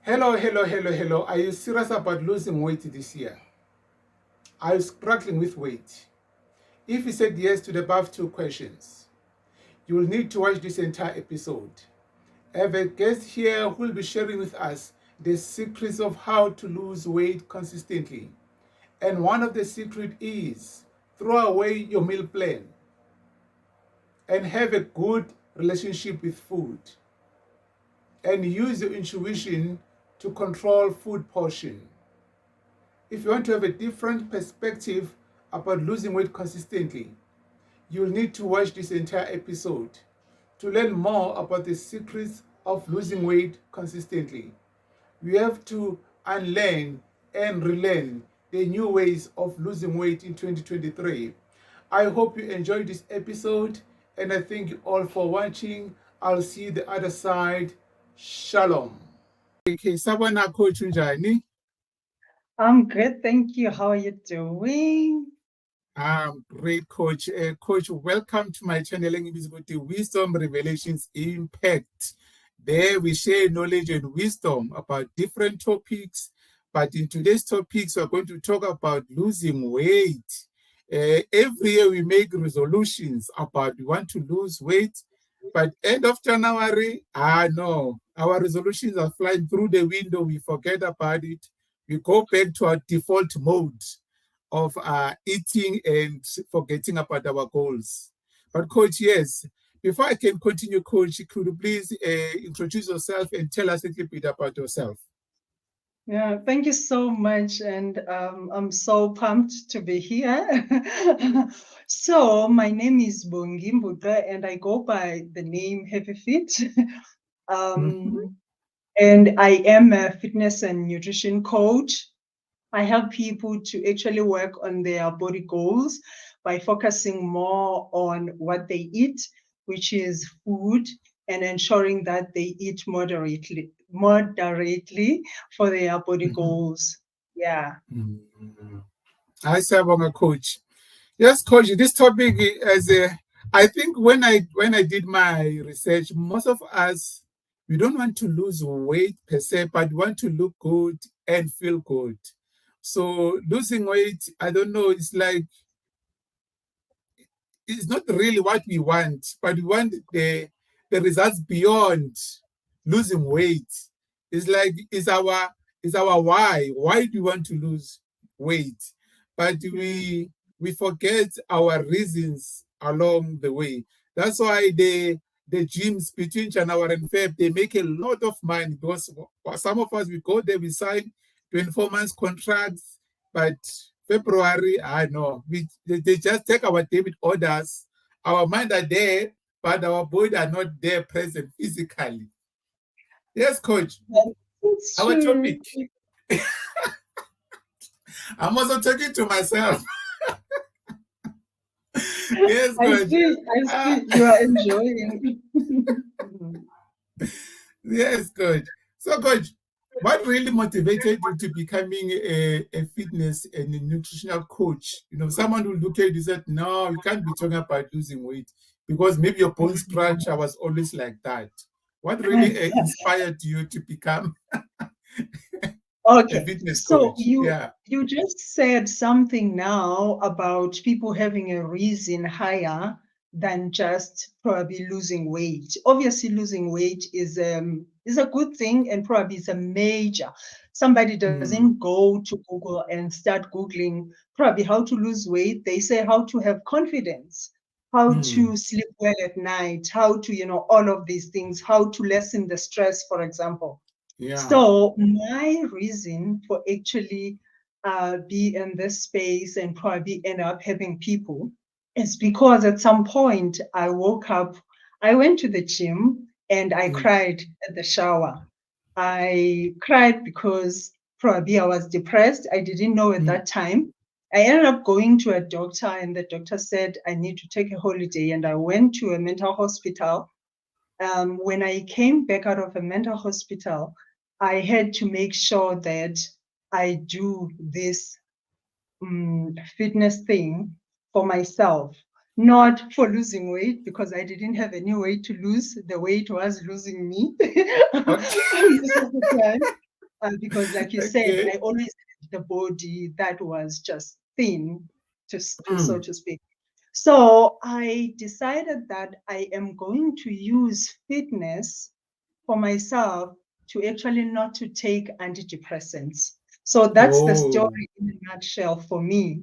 Hello. Are you serious about losing weight this year? Are you struggling with weight? If you said yes to the above two questions, you will need to watch this entire episode. I have a guest here who will be sharing with us the secrets of how to lose weight consistently. And one of the secrets is throw away your meal plan and have a good relationship with food and use your intuition to control food portion. If you want to have a different perspective about losing weight consistently, you'll need to watch this entire episode to learn more about the secrets of losing weight consistently. We have to unlearn and relearn the new ways of losing weight in 2023. I hope you enjoyed this episode and I thank you all for watching. I'll see you the other side. Shalom. Okay, sabona coach unjani? I'm good, thank you. How are you doing? Great, Coach. Coach, welcome to my channel, the Wisdom Revelations Impact. There we share knowledge and wisdom about different topics. But in today's topics, we're going to talk about losing weight. Every year we make resolutions about we want to lose weight. But end of January, no, our resolutions are flying through the window. We forget about it. We go back to our default mode of eating and forgetting about our goals. But Coach, yes, before I can continue, Coach, could you please introduce yourself and tell us a little bit about yourself? Yeah, thank you so much. And I'm so pumped to be here. So, my name is Bongy and I go by the name HappyFit. Mhm. And I am a fitness and nutrition coach. I help people to actually work on their body goals by focusing more on what they eat, which is food, and ensuring that they eat moderately for their body Mhm. goals. Yeah. Mhm. Hi, Sabonga, Coach. Yes, Coach, this topic is I think when I did my research, most of us we don't want to lose weight per se, but want to look good and feel good. So losing weight, I don't know, it's not really what we want, but we want the results beyond losing weight. It's like it's our why. Why do we want to lose weight? But Mm. we forget our reasons along the way. That's why the gyms between January and Feb they make a lot of money because some of us we go there we sign 24 months contracts, but February, I know. They just take our debit orders. Our mind are there, but our body are not there present physically. Yes, coach. It's Our true. topic. I'm also talking to myself. Yes, coach. I Uh, see you are enjoying. yes, coach. So, coach, what really motivated you to becoming a fitness and a nutritional coach? Someone will look at you and say, no, you can't be talking about losing weight because maybe your bone structure was always like that. What really inspired you to become a Okay, fitness so coach? you Yeah. you just said something now about people having a reason higher than just probably losing weight. Obviously, losing weight is a good thing and probably is a major. Somebody Mm, doesn't go to Google and start Googling probably how to lose weight. They say how to have confidence, how mm, to sleep well at night, how to, all of these things, how to lessen the stress, for example. yeah. So my reason for actually be in this space and probably end up having people is because at some point I woke up, I went to the gym and I Mm, cried at the shower. I cried because probably I was depressed. I didn't know at mm, that time. I ended up going to a doctor and the doctor said I need to take a holiday and I went to a mental hospital. When I came back out of a mental hospital, I had to make sure that I do this fitness thing for myself, not for losing weight, because I didn't have any weight to lose. The weight was losing me okay. most of the time. because, like you said, Okay. I always had the body that was just thin, so Mm, to speak. So I decided that I am going to use fitness for myself to actually not to take antidepressants. So that's the oh. story in a nutshell for me.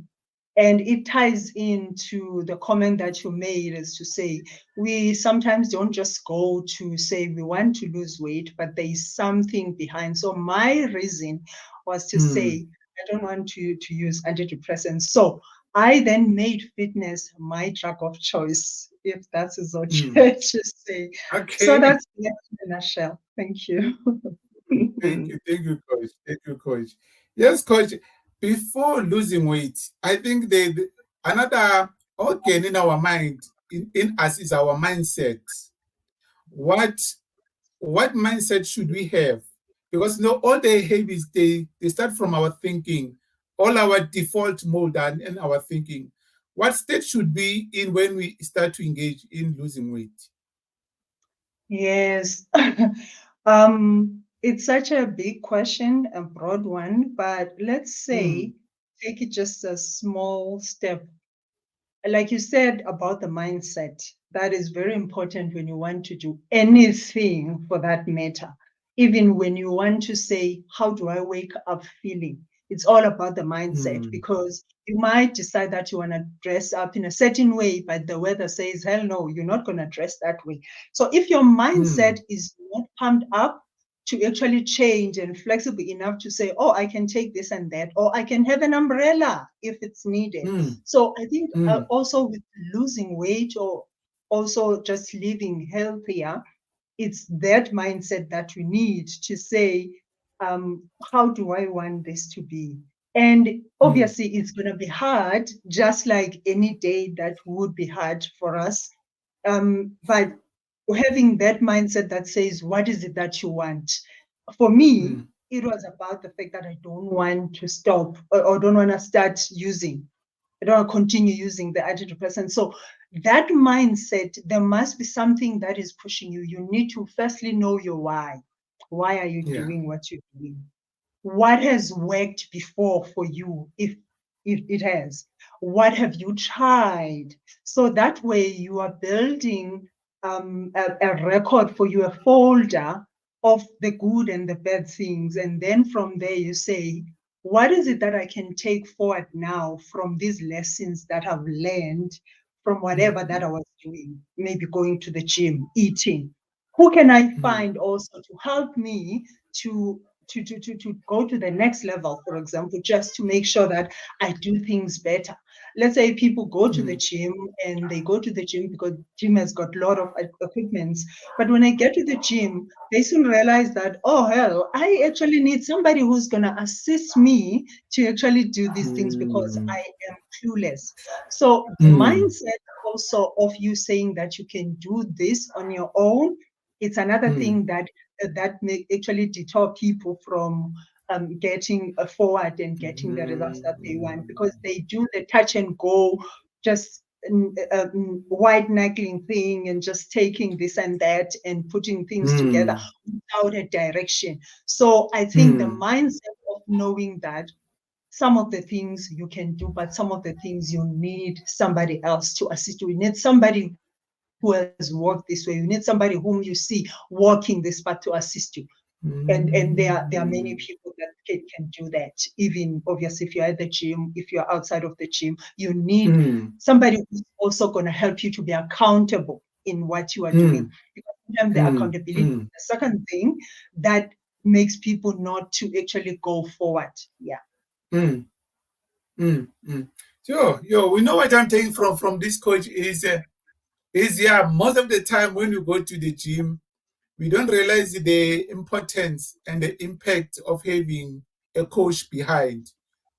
And it ties into the comment that you made, is to say, we sometimes don't just go to say we want to lose weight, but there is something behind. So my reason was to Mm, say, I don't want to use antidepressants. So I then made fitness my drug of choice, if that is mm. okay to say. So Okay. that's it in a nutshell. Thank you. Thank you. Thank you, coach. Thank you, coach. Yes, coach. Before losing weight, I think another organ in our mind, in us, is our mindset. What what mindset should we have? Because all the habits, they start from our thinking. All our default mode are in our thinking. What state should be in when we start to engage in losing weight? Yes. It's such a big question, a broad one, but let's say Mm, take it just a small step. Like you said about the mindset, that is very important when you want to do anything for that matter. Even when you want to say, how do I wake up feeling? It's all about the mindset, mm, because you might decide that you want to dress up in a certain way, but the weather says, hell no, you're not going to dress that way. So if your mindset mm, is not pumped up to actually change and flexible enough to say, oh, I can take this and that, or I can have an umbrella if it's needed. mm, So I think mm, also with losing weight, or also just living healthier, it's that mindset that we need to say, how do I want this to be? And mm, obviously, it's going to be hard, just like any day that would be hard for us. But having that mindset that says, what is it that you want? For me, mm, it was about the fact that I don't want to stop, or don't want to start using. I don't want to continue using the antidepressant. So that mindset, there must be something that is pushing you. You need to firstly know your why. Why are you yeah. doing what you're doing? What has worked before for you, if it has? What have you tried? So that way you are building a record for you, a folder of the good and the bad things. And then from there you say, what is it that I can take forward now from these lessons that I've learned from whatever that Mm, I was doing? Maybe going to the gym, eating. Who can I mm, find also to help me to to go to the next level, for example, just to make sure that I do things better. Let's say people go to the mm, gym, and they go to the gym because gym has got a lot of equipment. But when I get to the gym, they soon realize that, oh hell, I actually need somebody who's gonna assist me to actually do these things, because mm, I am clueless. So the mm, mindset also of you saying that you can do this on your own, it's another mm, thing that may actually deter people from getting forward and getting the results that they want, mm, because they do the touch and go, just white knuckling thing, and just taking this and that and putting things together mm, without a direction. So I think the mm, mindset of knowing that some of the things you can do, but some of the things you need somebody else to assist you. You need somebody who has worked this way. You need somebody whom you see walking this path to assist you. And there are many mm, people that can do that. Even obviously, if you're at the gym, if you're outside of the gym, you need mm, somebody who's also going to help you to be accountable in what you are doing. mm, Because sometimes the mm, accountability is mm, the second thing that makes people not to actually go forward. Yeah. mm, mm. So, we know what I'm taking from this coach is yeah, most of the time when you go to the gym, we don't realize the importance and the impact of having a coach behind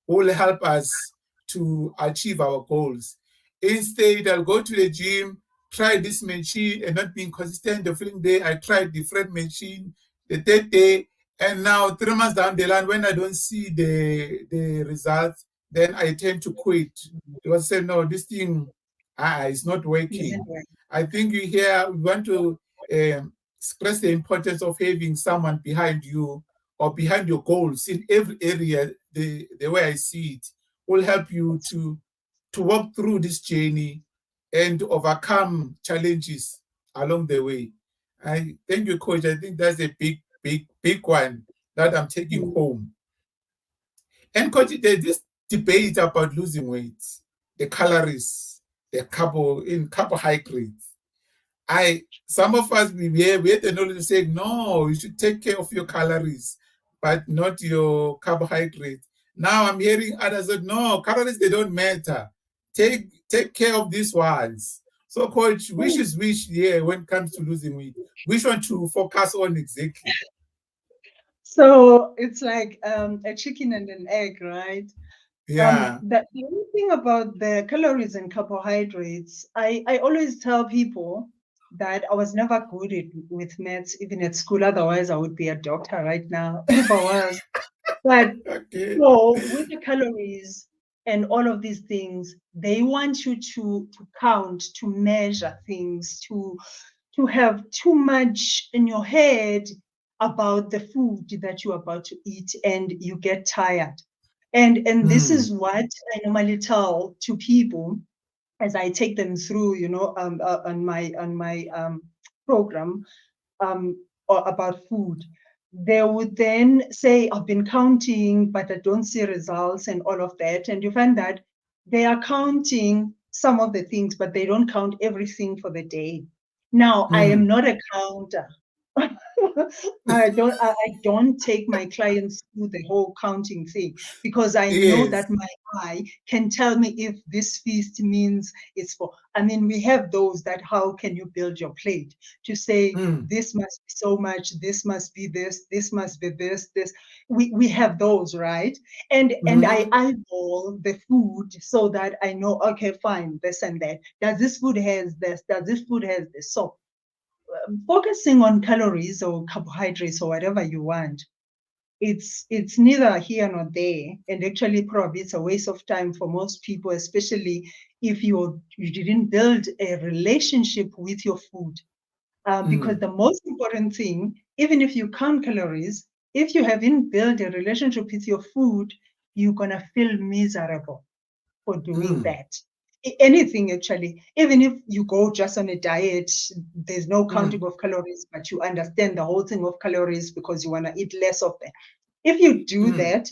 who will help us to achieve our goals. Instead, I'll go to the gym, try this machine, and not being consistent. The following day, I tried different machine. The third day, and now 3 months down the line, when I don't see the results, then I tend to quit because I say no, this thing is not Isn't working. right. I think we want to express the importance of having someone behind you or behind your goals in every area, the way I see it, will help you to walk through this journey and to overcome challenges along the way. I thank you, Coach. I think that's a big one that I'm taking Mm. home. And Coach, there's this debate about losing weight, the calories, the carbohydrates. I Some of us we had the knowledge of saying no, you should take care of your calories, but not your carbohydrates. Now I'm hearing others say no, calories they don't matter. Take care of these ones. So, coach, which is which here when it comes to losing weight? Which one to focus on exactly? So it's like a chicken and an egg, right? Yeah. The only thing about the calories and carbohydrates, I always tell people that I was never good with maths, even at school. Otherwise, I would be a doctor right now if I was. But Okay. so with the calories and all of these things, they want you to count, to measure things, to have too much in your head about the food that you're about to eat, and you get tired. And this Mm, is what I normally tell to people as I take them through, on my program, or about food. They would then say, I've been counting, but I don't see results and all of that. And you find that they are counting some of the things, but they don't count everything for the day. Now, I am mm. not a counter. I don't take my clients through the whole counting thing, because I know Yes. that my eye can tell me if this feast means it's for. I mean, we have those that how can you build your plate to say Mm, this must be so much, this must be this must be this. We have those, right? And I mm, eyeball the food so that I know, okay, fine, this and that. Does this food has this? Does this food has this? So focusing on calories or carbohydrates or whatever you want, it's neither here nor there, and actually probably it's a waste of time for most people, especially if you didn't build a relationship with your food. Because mm, the most important thing, even if you count calories, if you haven't built a relationship with your food, you're gonna feel miserable for doing mm, that. Anything actually, even if you go just on a diet, there's no mm, counting of calories, but you understand the whole thing of calories because you want to eat less of them. If you do mm, that,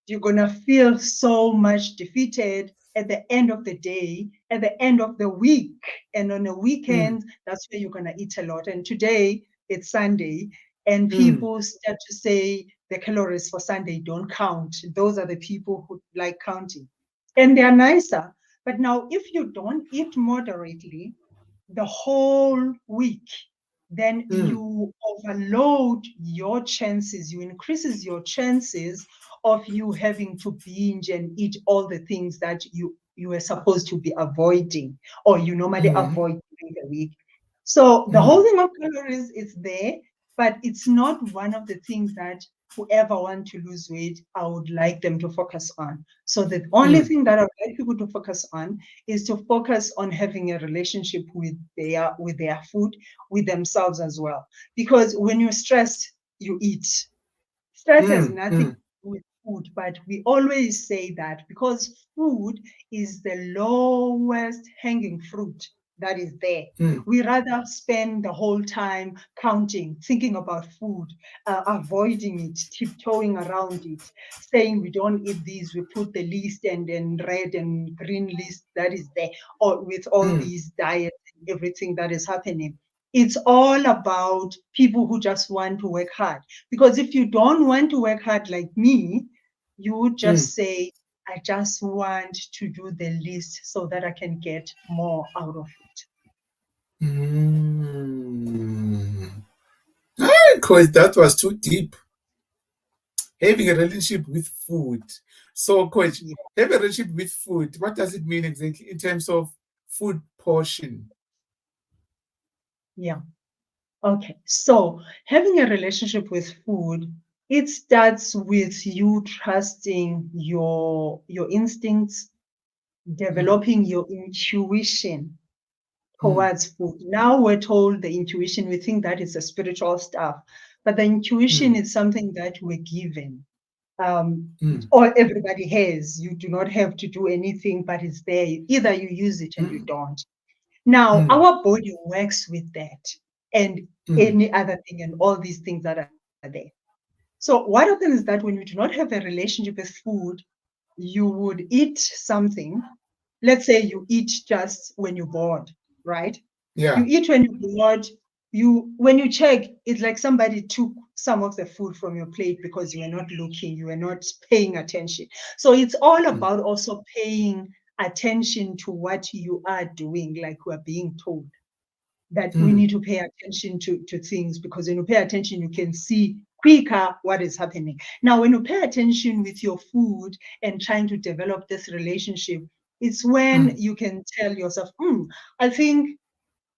you're going to feel so much defeated at the end of the day, at the end of the week. And on the mm, weekend, that's where you're going to eat a lot. And today, it's Sunday, and mm, people start to say the calories for Sunday don't count. Those are the people who like counting. And they are nicer. But now, if you don't eat moderately the whole week, then mm, you overload your chances, you increases your chances of you having to binge and eat all the things that you were supposed to be avoiding, or you normally mm, avoid during the week. So the whole mm, thing of calories is there, but it's not one of the things that whoever want to lose weight, I would like them to focus on. So the only mm, thing that I would like people to focus on is to focus on having a relationship with their food, with themselves as well. Because when you're stressed, you eat. Stress has mm, nothing to mm, do with food, but we always say that because food is the lowest hanging fruit that is there. mm, We rather spend the whole time counting, thinking about food, avoiding it, tiptoeing around it, saying we don't eat these. We put the list and red and green list that is there, or with all mm, these diets and everything that is happening. It's all about people who just want to work hard, because if you don't want to work hard like me, you would mm, just say, I just want to do the least so that I can get more out of it. mm. Because that was too deep. Having a relationship with food. So, coach, Yeah. have a relationship with food. What does it mean exactly in terms of food portion? Yeah. Okay. So having a relationship with food, it starts with you trusting your instincts, Mm, developing your intuition mm, towards food. Now we're told the intuition, we think that is a spiritual stuff. but the intuition mm, is something that we're given. Um, mm, or everybody has. You do not have to do anything, but it's there. Either you use it and you mm, don't. Now, mm, our body works with that and mm, any other thing and all these things that are there. So, what happens is that when you do not have a relationship with food, you would eat something. Let's say you eat just when you're bored, right? You yeah. eat when you're bored. When you check, it's like somebody took some of the food from your plate because you were not looking, you were not paying attention. So it's all Mm, about also paying attention to what you are doing, like we're being told that we mm, need to pay attention to things, because when you pay attention, you can see quicker what is happening. Now, when you pay attention with your food and trying to develop this relationship, it's when mm, you can tell yourself, I think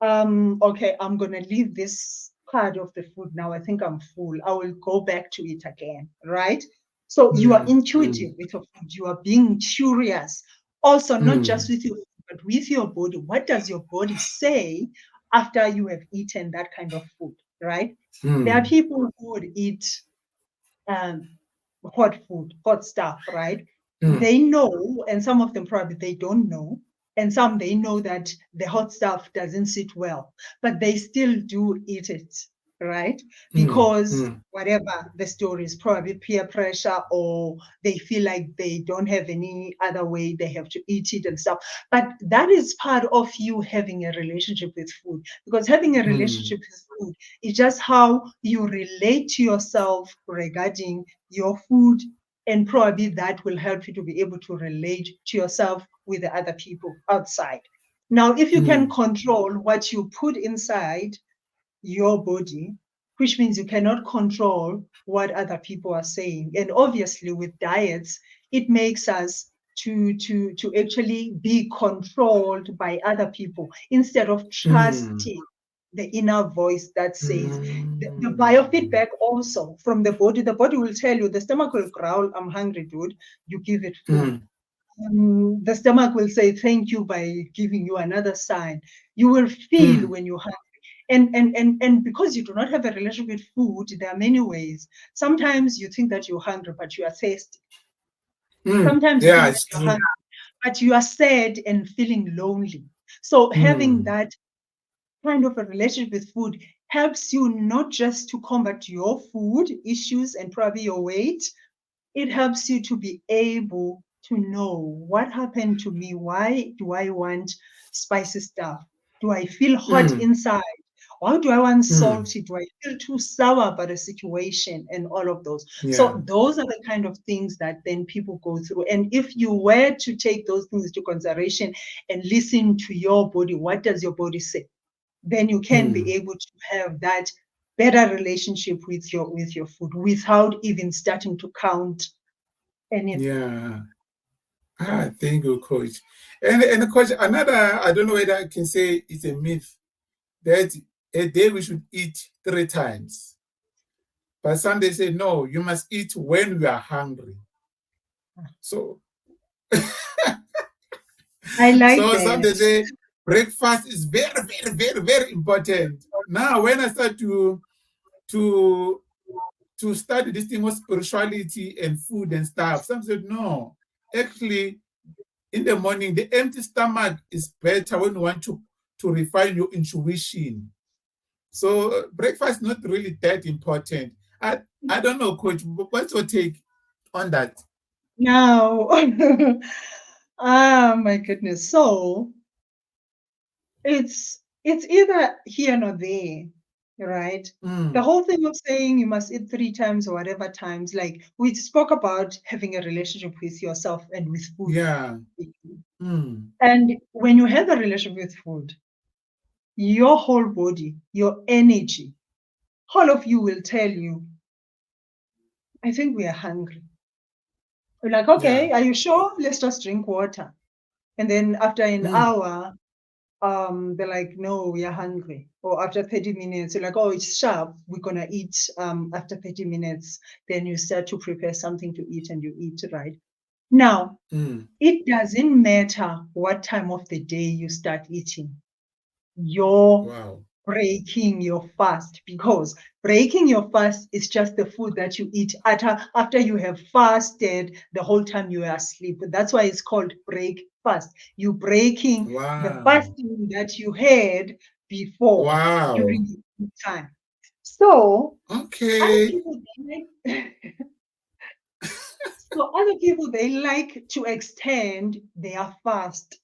okay, I'm gonna leave this part of the food now. I think I'm full. I will go back to it again, right? So you are mm, intuitive mm, with your food. You are being curious. Also, not just mm, with your food, but with your body. What does your body say after you have eaten that kind of food, right? There are mm, people who would eat um, hot food, hot stuff, right? mm, They know, and some of them probably they don't know, and some they know that the hot stuff doesn't sit well, but they still do eat it, right? mm, Because mm, whatever the story is, probably peer pressure, or they feel like they don't have any other way, they have to eat it and stuff. But that is part of you having a relationship with food, because having a mm, relationship with food is just how you relate to yourself regarding your food, and probably that will help you to be able to relate to yourself with the other people outside. Now, if you can mm, control what you put inside your body, which means you cannot control what other people are saying. And obviously, with diets, it makes us to actually be controlled by other people instead of mm, trusting the inner voice that says the mm, biofeedback also from the body. The body will tell you, the stomach will growl, I'm hungry, dude. You give it food. mm, The stomach will say thank you by giving you another sign. You will feel mm, when you're hungry. And because you do not have a relationship with food, there are many ways. Sometimes you think that you're hungry, but you are thirsty. mm. Sometimes you Yeah, think that it's you're true. hungry, but you are sad and feeling lonely. So having Mm, that kind of a relationship with food helps you not just to combat your food issues and probably your weight. It helps you to be able to know what happened to me. Why do I want spicy stuff? Do I feel hot mm, inside? Why do I want mm. salty? Do I feel too sour about a situation? And all of those. Yeah. So those are the kind of things that then people go through. And if you were to take those things into consideration and listen to your body, what does your body say? Then you can be Mm, able to have that better relationship with your food without even starting to count anything. yeah. Thank you, coach. And coach, another, I don't know whether I can say it's a myth that a day we should eat 3 times. But some they say no, you must eat when you are hungry. So I like so some they that. say breakfast is very, very, very, very important. Now when I start to to study this thing of spirituality and food and stuff, some said no. Actually, in the morning, the empty stomach is better when you want to refine your intuition. So breakfast not really that important. I don't know, coach. What's your take on that? Now, my goodness. So it's either here nor there, right? The Mm, whole thing of saying you must eat 3 times or whatever times, like we spoke about having a relationship with yourself and with food. yeah. Mm, And when you have a relationship with food, your whole body, your energy, all of you will tell you, I think we are hungry. We're like, yeah. okay, are you sure? Let's just drink water. And then after an Mm, hour, they're like, no, we are hungry. Or after 30 minutes, you're like, oh, it's sharp. We're gonna eat after 30 minutes. Then you start to prepare something to eat and you eat, right? Now, mm, it doesn't matter what time of the day you start eating. Your wow. breaking your fast, because breaking your fast is just the food that you eat after you have fasted the whole time you are asleep. That's why it's called break fast. You breaking the Wow. fasting that you had before Wow. during the time. So other Okay. people they like so other people they like to extend their fast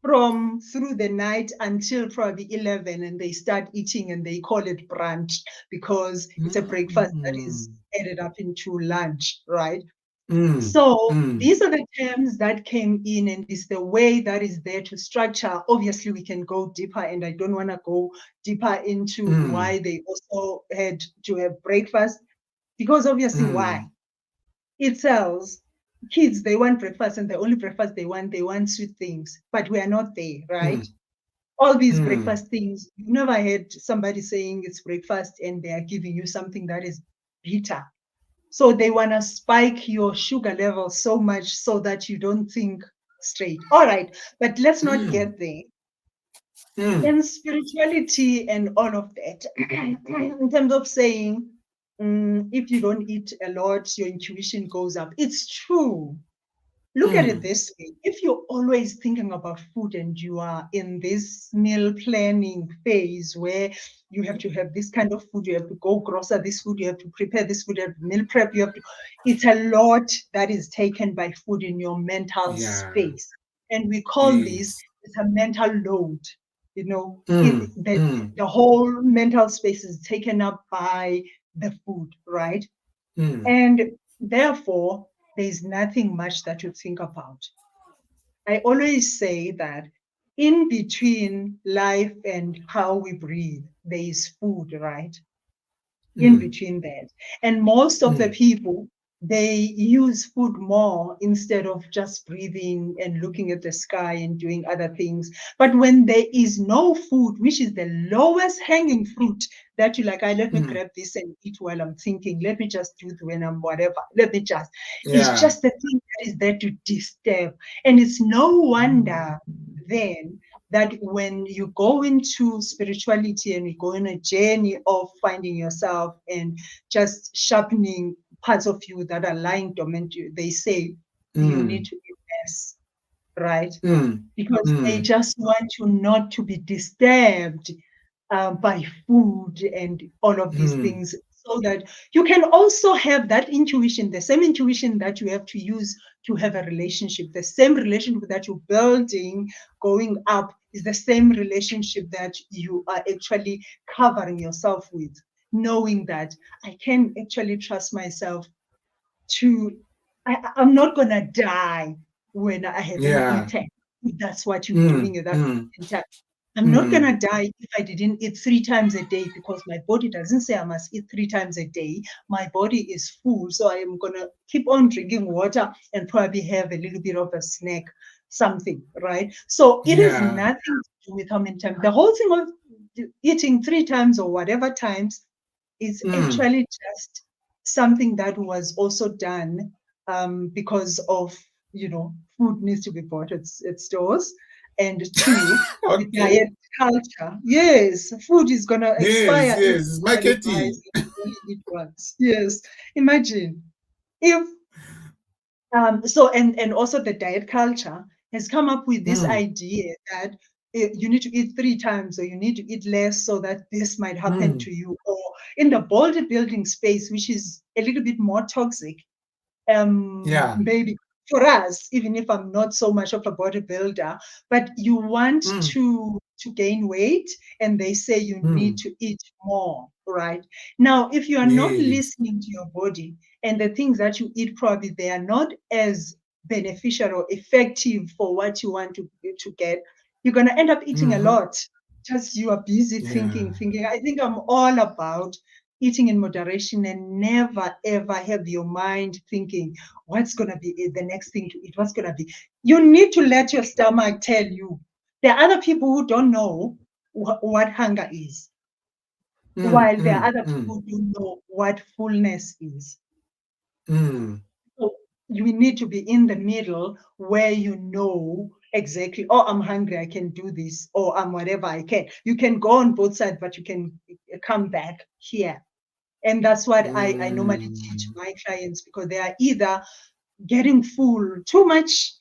from through the night until probably 11, and they start eating and they call it brunch because it's a breakfast that is Mm, added up into lunch, right? mm, So mm, these are the terms that came in, and it's the way that is there to structure. Obviously, we can go deeper, and I don't want to go deeper into mm, why they also had to have breakfast, because obviously, why? mm, It tells kids they want breakfast, and the only breakfast they want sweet things, but we are not there, right? mm, All these mm. breakfast things, you never heard somebody saying it's breakfast and they are giving you something that is bitter. So they want to spike your sugar level so much so that you don't think straight. All right, but let's not Mm, get there. mm, In spirituality and all of that, in terms of saying, if you don't eat a lot, your intuition goes up. It's true. Look at it mm. this way. If you're always thinking about food and you are in this meal planning phase where you have to have this kind of food, you have to go grocer this food, you have to prepare this food, you have to meal prep, it's a lot that is taken by food in your mental Yeah. space. And we call this, Yes. it's a mental load. Mm, mm, The whole mental space is taken up by the food, right? mm, And therefore, there's nothing much that you think about. I always say that in between life and how we breathe, there is food, right? In mm, between that. And most of the mm. people, they use food more instead of just breathing and looking at the sky and doing other things. But when there is no food, which is the lowest hanging fruit, that you like, let me Mm. grab this and eat while I'm thinking, let me just do it when I'm whatever, let me just, it's Yeah. just the thing that is there to disturb. And it's no Mm, wonder then that when you go into spirituality and you go on a journey of finding yourself and just sharpening parts of you that are lying dormant, they say you need mm, to eat less, right? mm, Because they mm, just want you not to be disturbed by food and all of these mm. things, so that you can also have that intuition, the same intuition that you have to use to have a relationship, the same relationship that you're building going up is the same relationship that you are actually covering yourself with, knowing that I can actually trust myself to, I'm not going to die when I haven't Yeah. eaten. If that's what you're doing Mm, at that mm, point in time. I'm not going mm. to die if I didn't eat 3 times a day, because my body doesn't say I must eat 3 times a day. My body is full. So I am going to keep on drinking water and probably have a little bit of a snack, something, right? So it is Yeah. nothing to do with how many times. The whole thing of eating 3 times or whatever times is Mm. actually just something that was also done because of, food needs to be bought at stores. And two, the Okay. diet culture. Yes, food is going to Yes, expire if yes. It's somebody buys marketing. it, you only eat once. Yes, imagine if and also the diet culture has come up with this Mm, idea that you need to eat 3 times or you need to eat less so that this might happen mm. to you. Or in the bodybuilding space, which is a little bit more toxic, Yeah. maybe for us, even if I'm not so much of a bodybuilder, but you want Mm, to gain weight, and they say you need mm. to eat more, right? Now, if you are not Yes. listening to your body, and the things that you eat probably they are not as beneficial or effective for what you want to get, you're going to end up eating a Mm-hmm. lot. Just you are busy Yeah. thinking. I think I'm all about eating in moderation and never ever have your mind thinking what's going to be the next thing to eat, what's going to be. You need to let your stomach tell you. There are other people who don't know what hunger is, Mm, while there are mm, other mm, people who know what fullness is. mm. So you need to be in the middle where you know Exactly. Or I'm hungry, I can do this, or I'm whatever I can. You can go on both sides, but you can come back here. And that's what I normally teach Mm. my clients, because they are either getting full too much,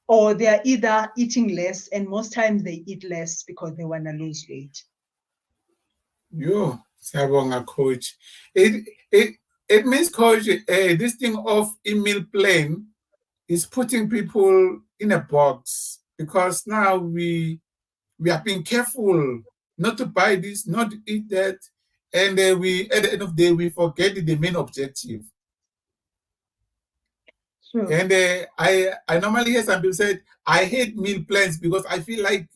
or they are either eating less. And most times they eat less because they want to lose weight. Yo, siyabonga coach. It means coach, this thing of email plan is putting people in a box because now we are being careful not to buy this, not to eat that, and we at the end of the day we forget the main objective. Sure. And I normally hear some people say I hate meal plans because I feel like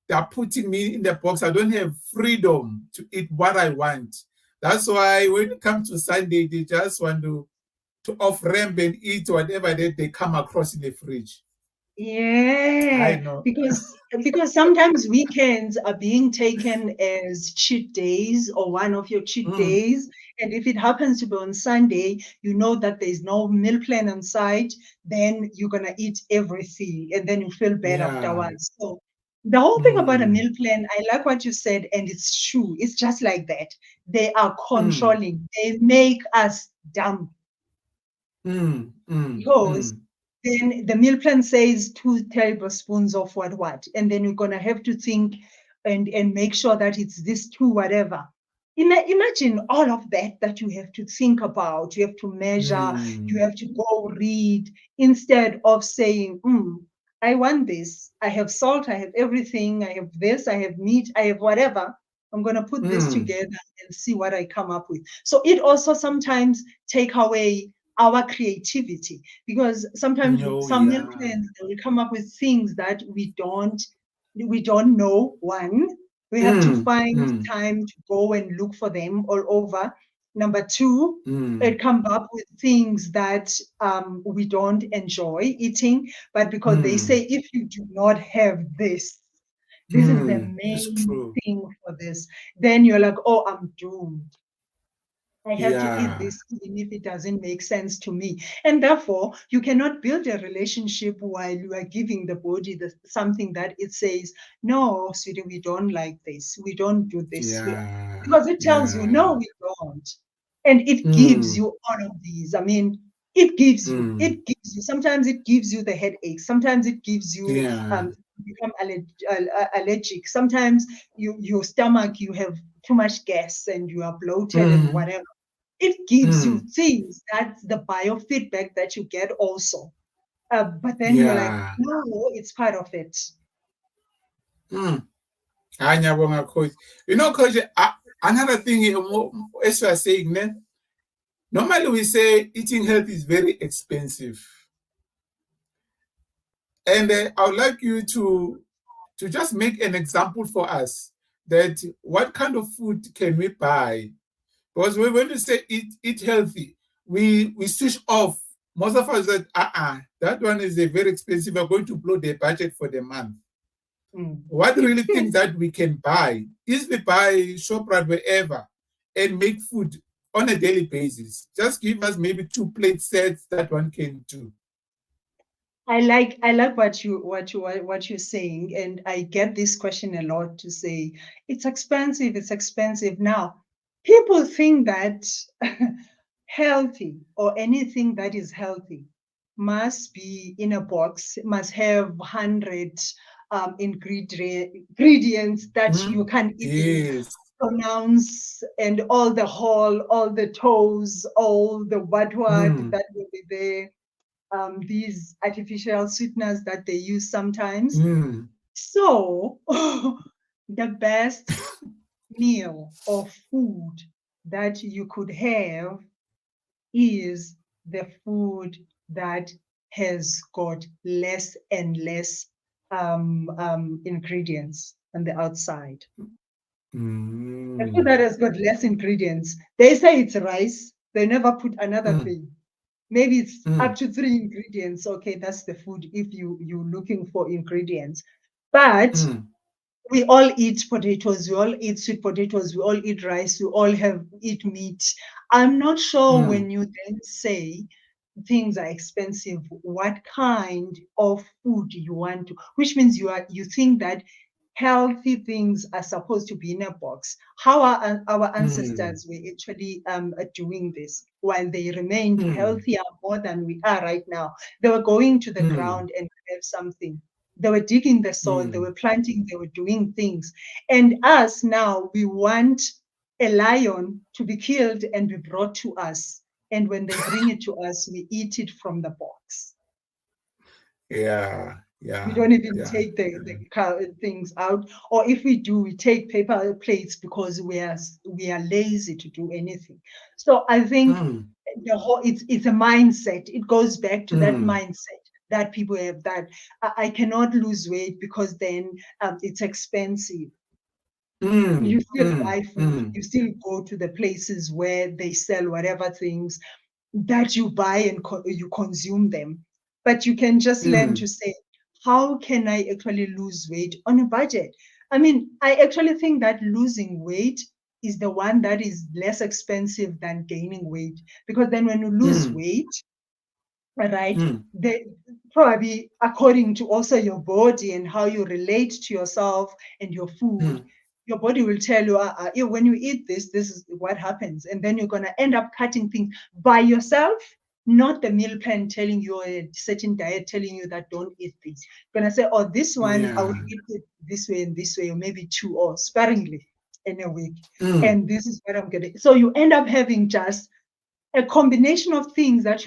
they are putting me in the box. I don't have freedom to eat what I want. That's why when it comes to Sunday, they just want to off ramp and eat whatever they come across in the fridge. I Yeah, know. because sometimes weekends are being taken as cheat days, or one of your cheat Mm, days. And if it happens to be on Sunday, you know that there's no meal plan on site, then you're gonna eat everything and then you feel bad yeah. afterwards. So the whole thing about a Mm, meal plan, I like what you said, and it's true. It's just like that. They are mm, controlling, they make us dumb, because mm. then the meal plan says 2 tablespoons of what, and then you're gonna have to think and make sure that it's this two whatever. Imagine all of that you have to think about, you have to measure, you Mm, have to go read, instead of saying, I want this. I have salt, I have everything, I have this, I have meat, I have whatever. I'm gonna put this mm. together and see what I come up with. So it also sometimes take away our creativity, because sometimes No, some meal yeah. plans they will come up with things that we don't know. One, we have to Mm, find mm, time to go and look for them all over. Number two, mm, it come up with things that we don't enjoy eating, but because they say mm, if you do not have this is the It's main true. thing for this, then you're like, oh, I'm doomed. I have to eat Yeah, this even if it doesn't make sense to me. And therefore, you cannot build a relationship while you are giving the body something that it says, no, sweetie, we don't like this. We don't do this. yeah, Because it tells you, no, yeah. we don't. And it gives Mm, you all of these. I mean, mm, it gives you, sometimes it gives you the headache. Sometimes it gives you, yeah. you become allergic. Sometimes your stomach, you have too much gas and you are bloated and Mm, whatever. It gives you mm, things. That's the biofeedback that you get also. But then you're like, yeah. no, it's part of it. Mm. Hayi, ngiyabonga coach. You know, coach, another thing as you are saying, ne? Normally we say eating healthy is very expensive. And I would like you to just make an example for us that what kind of food can we buy. Because when you say eat healthy, we switch off. Most of us said, that one is a very expensive. We're going to blow the budget for the month. Mm. What really things that we can buy? Easily buy ShopRite wherever and make food on a daily basis. Just give us maybe 2 plate sets that one can do. I like what you're saying, and I get this question a lot, to say it's expensive, it's expensive. Now, people think that healthy, or anything that is healthy, must be in a box, must have 100 ingredients that you Mm? can't even Yes. pronounce, and all the toes, all the what Mm, that will be there, these artificial sweeteners that they use sometimes. mm, So, the best meal or food that you could have is the food that has got less and less ingredients on the outside. The food that mm, has got less ingredients, they say it's rice, they never put another mm, thing. Maybe it's up mm, to 3 ingredients. Okay, that's the food if you're looking for ingredients. But mm, we all eat potatoes, we all eat sweet potatoes, we all eat rice, we all have eat meat. I'm not sure mm, when you then say things are expensive, what kind of food you want to, which means you think that healthy things are supposed to be in a box. How our mm, ancestors were actually doing this while they remained mm, healthier more than we are right now. They were going to the mm, ground and grab something. They were digging the soil, they mm, were planting, they were doing things. And us now, we want a lion to be killed and be brought to us. And when they bring it to us, we eat it from the box. yeah, We yeah, don't even yeah. take the things out, or if we do, we take paper plates because we are lazy to do anything. So I think Mm, the whole it's a mindset. It goes back to that mm, mindset that people have, that I cannot lose weight because then it's expensive. You mm, still mm, buy food, mm, you still go to the places where they sell whatever things that you buy and you consume them. But you can just learn mm, to say, how can I actually lose weight on a budget? I mean, I actually think that losing weight is the one that is less expensive than gaining weight, because then when you lose mm, weight, right, mm, they probably according to also your body and how you relate to yourself and your food, mm, your body will tell you, when you eat this, this is what happens. And then you're going to end up cutting things by yourself, not the meal plan telling you, or a certain diet telling you that don't eat this. You're going to say, oh, this one I will yeah. eat it this way and this way, or maybe two, or sparingly in a week. Mm, And this is what I'm going to. So you end up having just a combination of things that,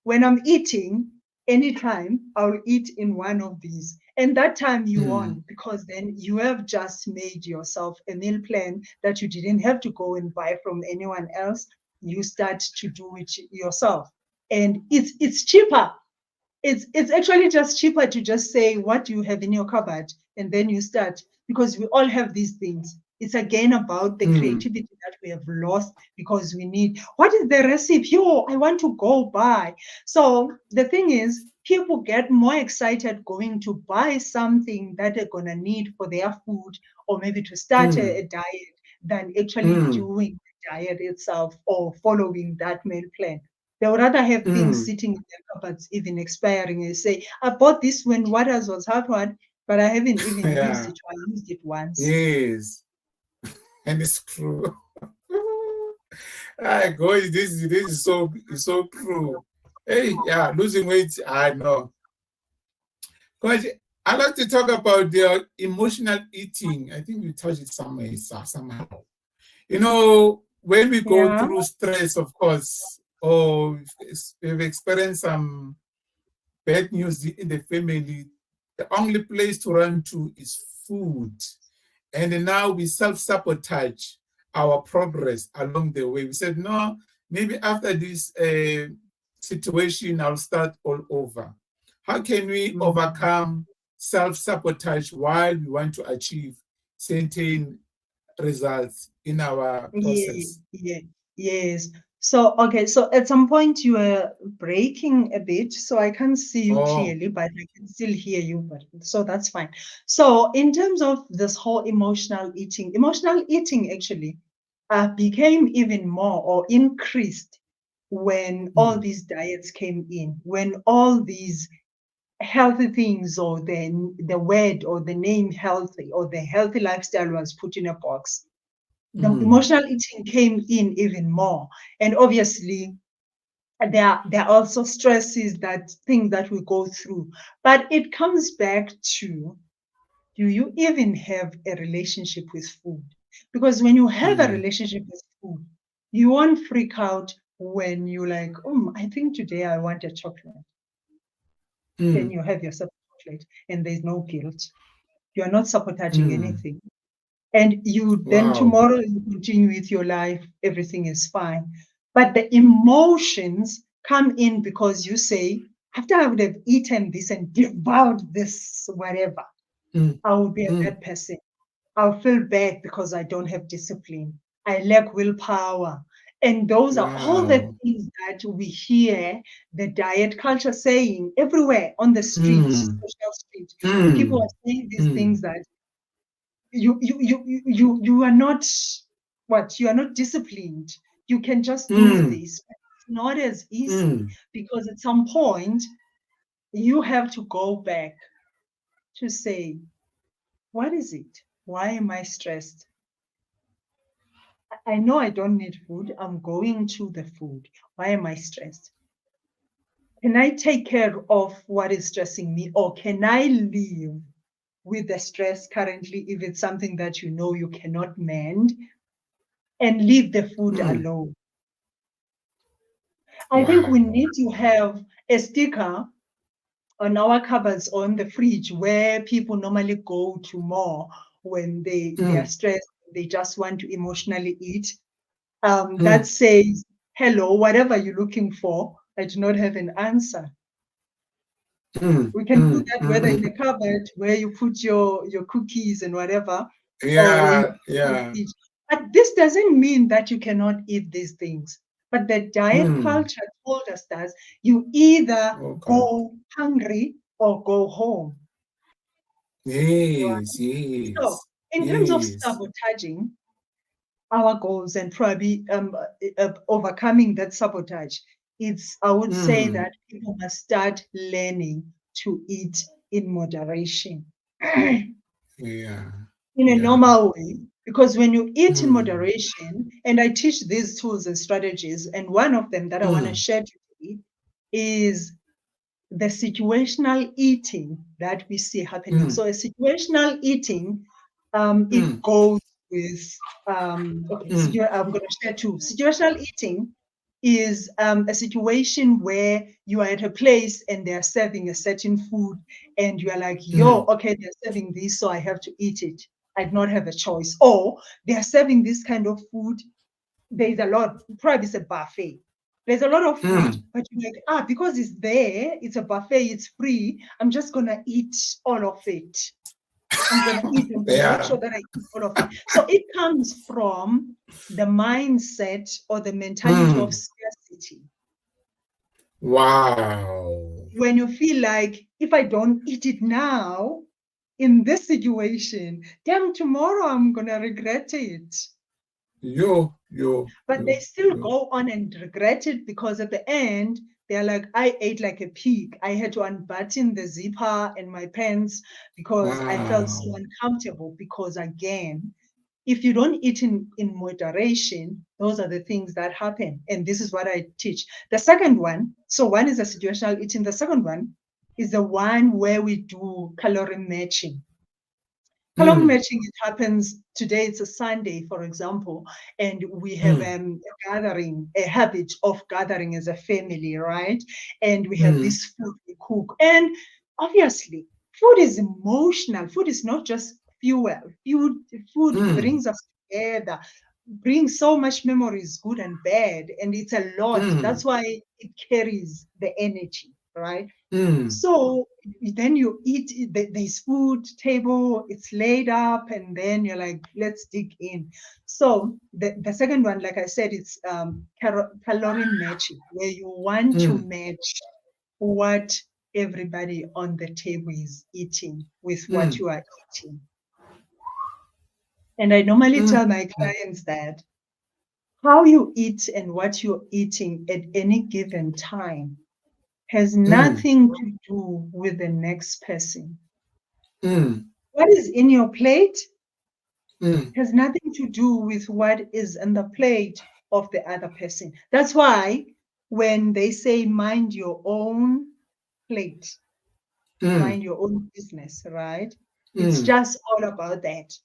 when I'm eating anytime, I'll eat in one of these. And that time you mm, won, because then you have just made yourself a meal plan that you didn't have to go and buy from anyone else. You start to do it yourself. And it's cheaper. It's actually just cheaper to just say, what do you have in your cupboard, and then you start, because we all have these things. It's again about the mm, creativity that we have lost, because we need, what is the recipe? Yo, I want to go buy. So the thing is, people get more excited going to buy something that they're gonna need for their food, or maybe to start mm, a diet, than actually mm, doing the diet itself or following that meal plan. They would rather have things mm. sitting in their cupboards, even expiring, and say, I bought this when waters was hard one, but I haven't even used Yeah, it. I used it once. yes, and it's true. Ah, gosh, this is so true. Hey, yeah, losing weight, I know. Coach, I like to talk about the emotional eating. I think we touched it somewhere, somehow. You know, when we go Yeah. through stress, of course, or we've experienced some bad news in the family, the only place to run to is food. And now we self sabotage our progress along the way. We said, no, maybe after this situation, I'll start all over. How can we Mhm. overcome self sabotage while we want to achieve certain results in our Yeah, process? yeah, yes. So, okay, so at some point you were breaking a bit, so I can't see you Oh, clearly, but I can still hear you, but so that's fine. So, in terms of this whole emotional eating actually became even more or increased when all mm, these diets came in, when all these healthy things, or the word or the name healthy, or the healthy lifestyle was put in a box, the mm, emotional eating came in even more. And obviously, there are also stresses, that things that we go through. But it comes back to, do you even have a relationship with food? Because when you have a mm, relationship with food, you won't freak out when you're like, I think today I want a chocolate. Then mm. you have yourself a chocolate, and there's no guilt. You are not sabotaging Mm. anything. And you then Wow. tomorrow you continue with your life, everything is fine. But the emotions come in because you say, after I would have eaten this and devoured this, whatever, Mm, I will be a mm. bad person. I'll feel bad because I don't have discipline. I lack willpower. And those are all the Wow. things that we hear the diet culture saying everywhere on the street, Mm, social street. People mm, are saying these mm, things that you are not, what, you are not disciplined, you can just do mm, this. not as easy Mm. because at some point you have to go back to say, what is it? Why am I stressed? I know I don't need food. I'm going to the food. Why am I stressed? Can I take care of what is stressing me, or can I live with the stress currently if it's something that you know you cannot mend, and leave the food Mm. alone? I think we Wow. need to have a sticker on our cupboards or in the fridge where people normally go to more when they are Mm. stressed, they just want to emotionally eat. That Mm. says, hello, whatever you're looking for, I do not have an answer. Mm. We can do Mm. that whether in Mm. the cupboard where you put your cookies and whatever, or where you Yeah. put your Yeah. fridge. But this doesn't mean that you cannot eat these things. But the diet Mm. culture told us that you either Okay. go hungry or go home. Right? Yes. So, Yes. in terms of Yes. sabotaging our goals and probably overcoming that sabotage, I would say Mm. that people must start learning to eat in moderation. In Yeah. a Yeah. normal way, because when you eat in Mm. moderation, and I teach these tools and strategies, and one of them that I want to Mm. share today is the situational eating that we see happening. Mm. So a situational eating, it Mm. goes with okay. Mm. I'm going to share two. Situational eating is a situation where you are at a place and they are serving a certain food, and you are like, yo, Mm. okay, they're serving this, so I have to eat it. I do not have a choice. Or they are serving this kind of food, there's a lot, probably it's a buffet. There's a lot of food, Mm. but you're like, because it's there, it's a buffet, it's free, I'm just gonna eat all of it. I'm gonna make Yeah. sure that I eat all of it. So it comes from the mindset or the mentality of Mm. scarcity. Wow. When you feel like, if I don't eat it now, in this situation, damn, tomorrow I'm gonna regret it. But they still Yo. go on and regret it because at the end, they're like, I ate like a pig. I had to unbutton the zipper in my pants because I felt so Wow. uncomfortable. Because again, if you don't eat in moderation, those are the things that happen. And this is what I teach. The second one, so one is a situational eating. The second one is the one where we do calorie matching. Cologne Mm. matching, it happens today, it's a Sunday, for example, and we have Mm. a gathering, a habit of gathering as a family, right? And we have Mm. this food we cook. And obviously, food is emotional. Food is not just fuel. Food Mm. brings us together, brings so much memories, good and bad, and it's a lot. Mm. That's why it carries the energy, right? Mm. So then you eat, there's food table, it's laid up, and then you're like, let's dig in. So the second one, like I said, it's calorie matching, where you want to Mm. match what everybody on the table is eating with what Mm. you are eating. And I normally Mm. tell my clients that how you eat and what you're eating at any given time has Mm. nothing to do with the next person. Mm. What is in your plate Mm. has nothing to do with what is in the plate of the other person. That's why when they say mind your own plate, Mm. mind your own business, right? It's Mm. just all about that.